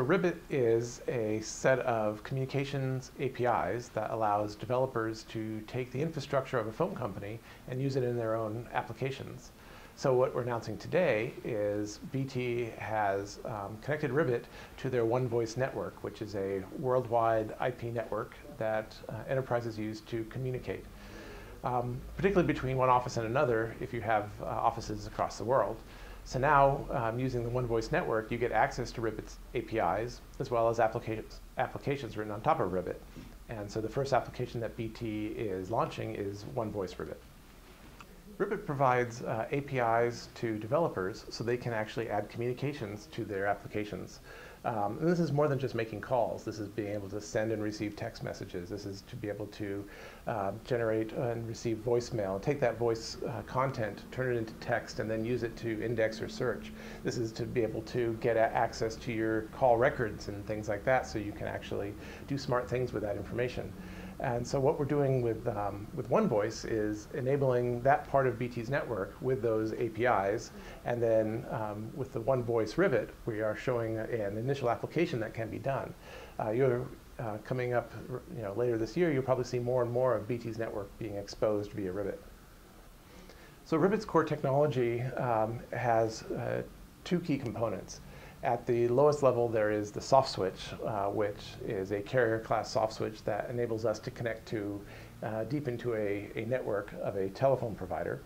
So Ribbit is a set of communications APIs that allows developers to take the infrastructure of a phone company and use it in their own applications. So what we're announcing today is BT has connected Ribbit to their One Voice network, which is a worldwide IP network that enterprises use to communicate, particularly between one office and another if you have offices across the world. So now, using the One Voice network, you get access to Ribbit's APIs, as well as applications written on top of Ribbit. And so the first application that BT is launching is One Voice Ribbit. Ribbit provides APIs to developers so they can actually add communications to their applications. And this is more than just making calls. This is being able to send and receive text messages. This is to be able to generate and receive voicemail, take that voice content, turn it into text, and then use it to index or search. This is to be able to get access to your call records and things like that, so you can actually do smart things with that information. And so what we're doing with One Voice is enabling that part of BT's network with those APIs, and then with the One Voice Ribbit, we are showing an initial application that can be done. You're coming up, later this year, you'll probably see more and more of BT's network being exposed via Ribbit. So Ribbit's core technology has two key components. At the lowest level, there is the soft switch, which is a carrier class soft switch that enables us to connect to deep into a network of a telephone provider.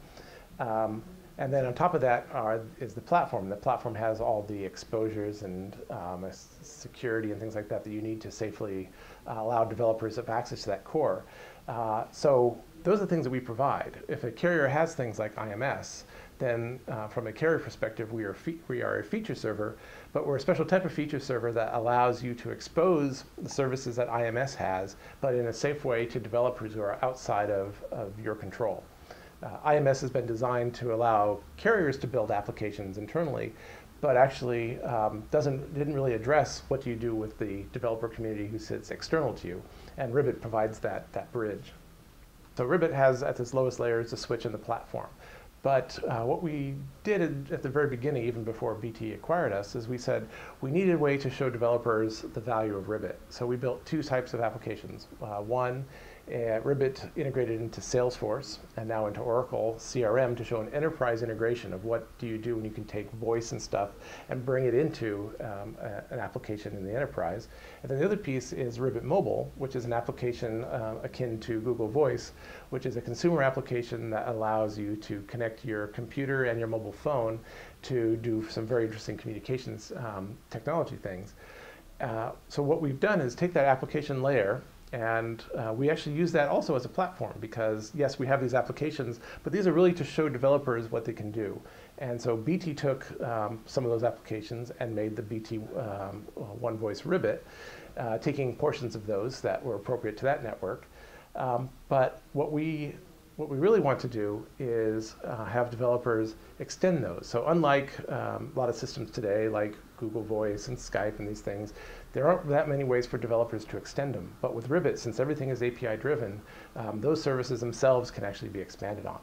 And then on top of that is the platform. The platform has all the exposures and security and things like that that you need to safely allow developers of access to that core. So those are the things that we provide. If a carrier has things like IMS, then from a carrier perspective, we are a feature server, but we're a special type of feature server that allows you to expose the services that IMS has, but in a safe way to developers who are outside of your control. IMS has been designed to allow carriers to build applications internally, but actually didn't really address what do you do with the developer community who sits external to you, and Ribbit provides that bridge. So Ribbit has, at its lowest layer, is a switch in the platform. But what we did at the very beginning, even before BT acquired us, is we said we needed a way to show developers the value of Ribbit. So we built two types of applications. One, Ribbit integrated into Salesforce and now into Oracle CRM to show an enterprise integration of what do you do when you can take voice and stuff and bring it into an application in the enterprise. And then the other piece is Ribbit Mobile, which is an application akin to Google Voice, which is a consumer application that allows you to connect your computer and your mobile phone to do some very interesting communications technology things. So what we've done is take that application layer, and we actually use that also as a platform because, yes, we have these applications, but these are really to show developers what they can do. And so BT took some of those applications and made the BT One Voice Ribbit, taking portions of those that were appropriate to that network. But what we really want to do is have developers extend those. So unlike a lot of systems today, like Google Voice and Skype and these things, there aren't that many ways for developers to extend them. But with Ribbit, since everything is API driven, those services themselves can actually be expanded on.